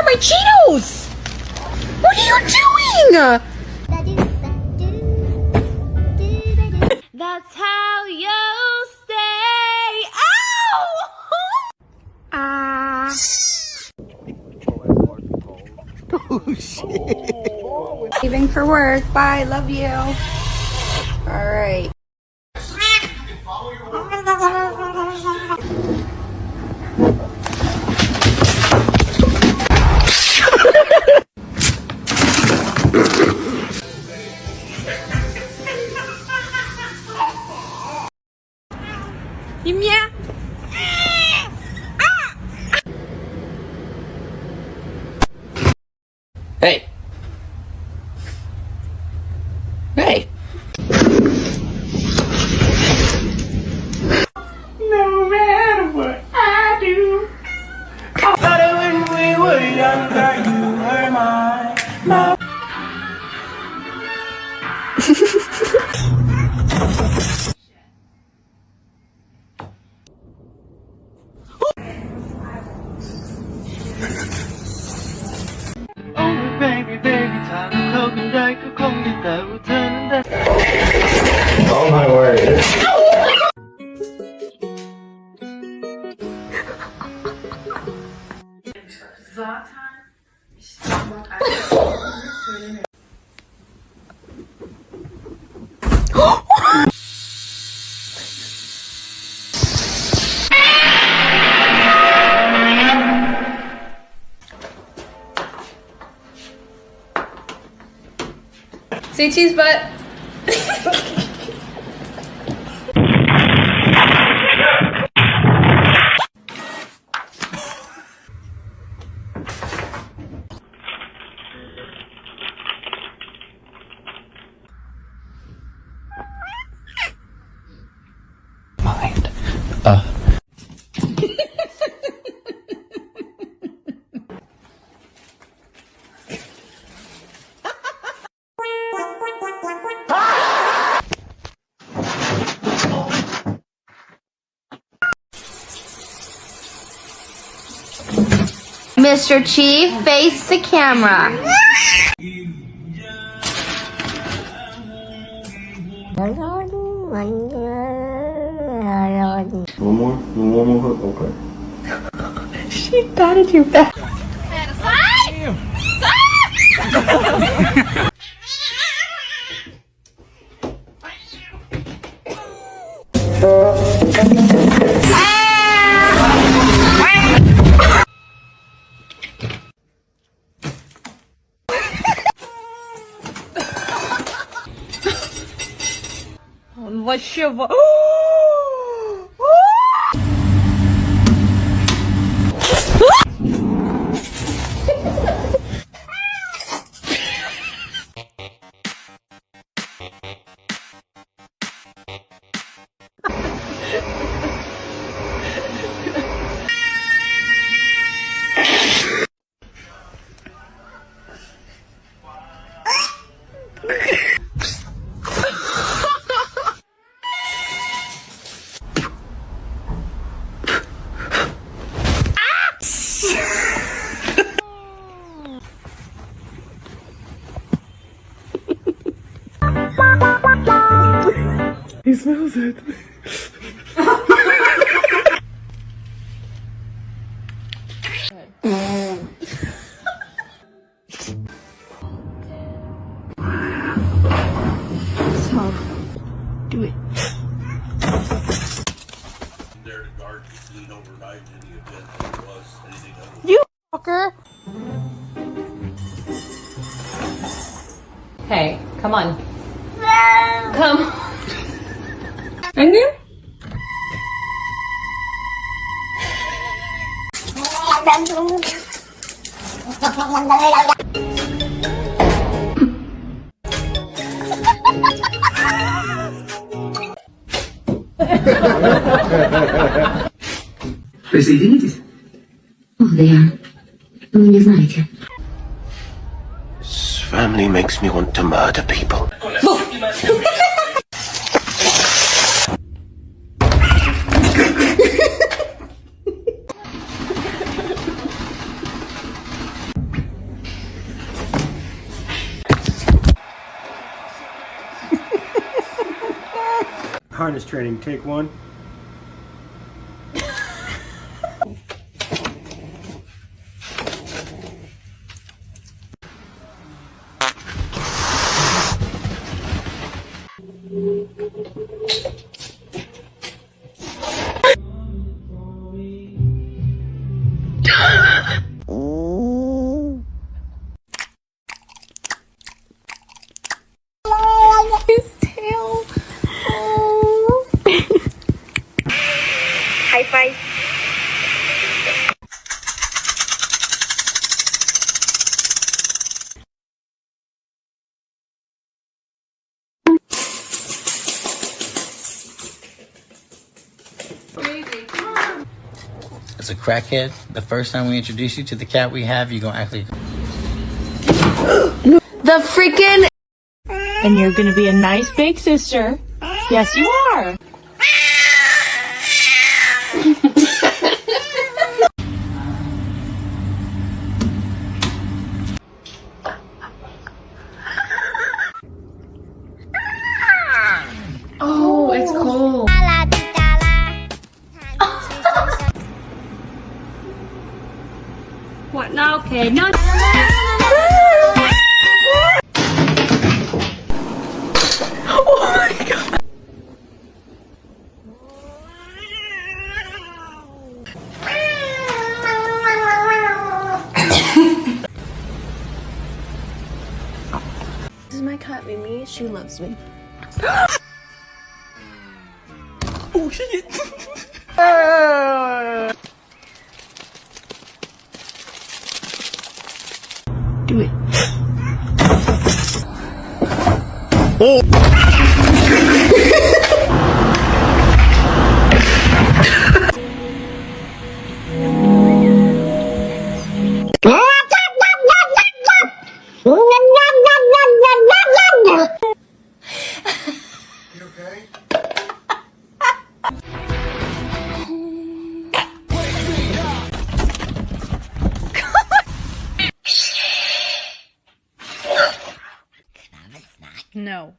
are my Cheetos! What are you doing? That's how you stay. Ow! Oh, shit. Leaving for work. Bye. Love you. All right. Yumia. Hey. Hey. No matter what I do, better when we were younger, you were my. Oh baby baby ถ้าเราเข้ากันได้ก็คงดีแต่ว่าเธอนั้นได้ Oh my word. Say cheese butt. Mind. Mr. Chief, face the camera. One more hook, okay. She patted your back. Лощево. He smells it. So, do it. There to guard to clean overnight in the event there was anything else. You fucker. Hey, come on. Come. And then? Присоединитесь? О, да я... Вы не знаете. This family makes me want to murder people. harness training. Take one. His tail. Oh. High five. As a crackhead, the first time we introduce you to the cat we have, you're gonna actually. The freaking. And you're gonna be a nice big sister. Yes, you are. Oh, it's cold. What now? Okay, no. This is my cat, Mimi. She loves me. Oh shit! Do it. No.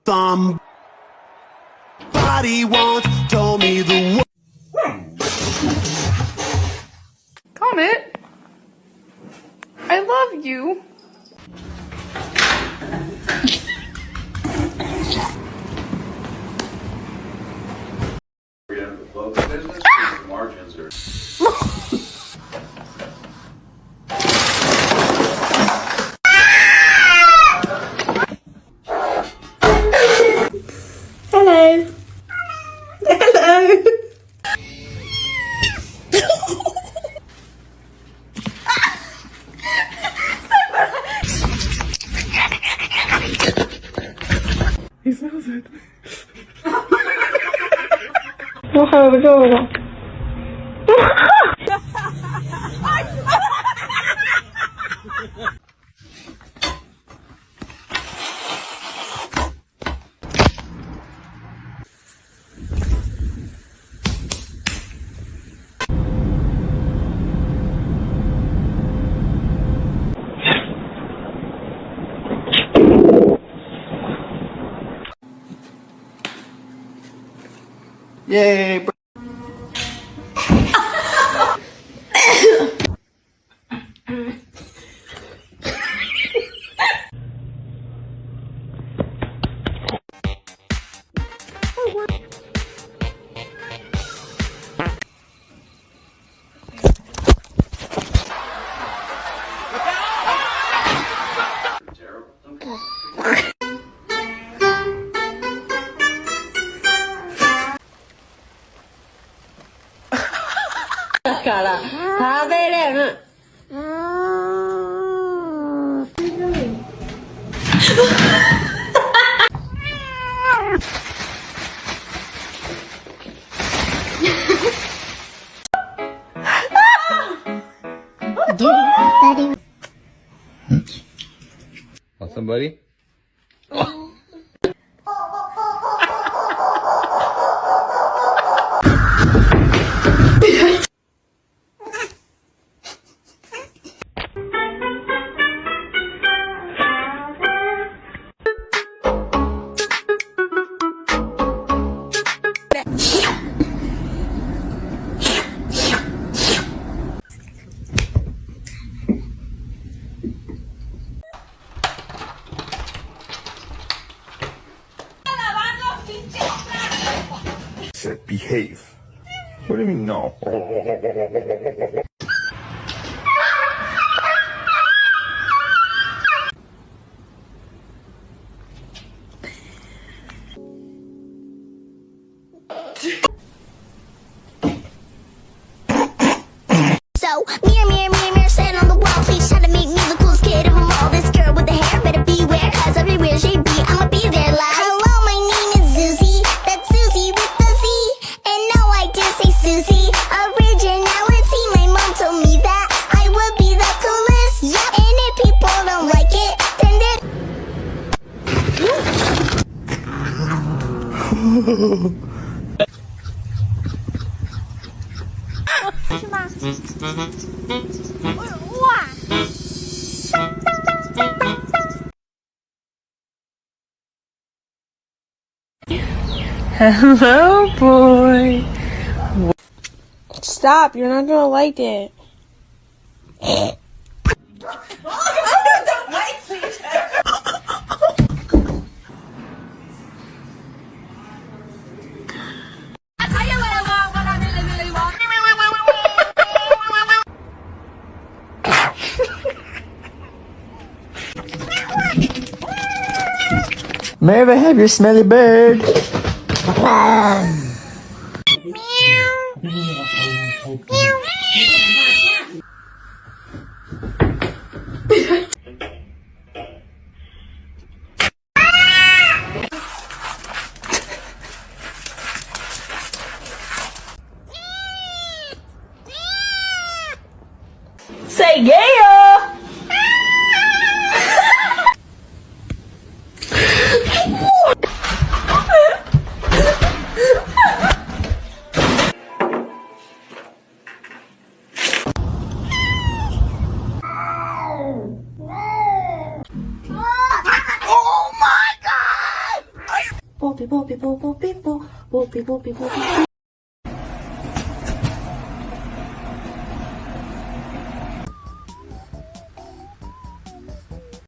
Somebody once told me the word. Comet, I love you. Margins are. Hello. Hello. He smells it. Yay! Bro. welcome, buddy. Said behave. What do you mean no? So, mirror, stand on the wall. Please try to make me the coolest kid of them all. This girl with the hair better beware, cause everywhere she be, I'ma be there like. Hello, my name is Susie. That's Susie with the Z. And no, I did say Susie. Originality, my mom told me that I would be the coolest. Yep. And if people don't like it, then Hello, boy. Stop, you're not gonna like it. May I have your smelly bird? Say yeah! Boopy, boopy, boop, boop, beep, boop, boopy, boopy, boopy.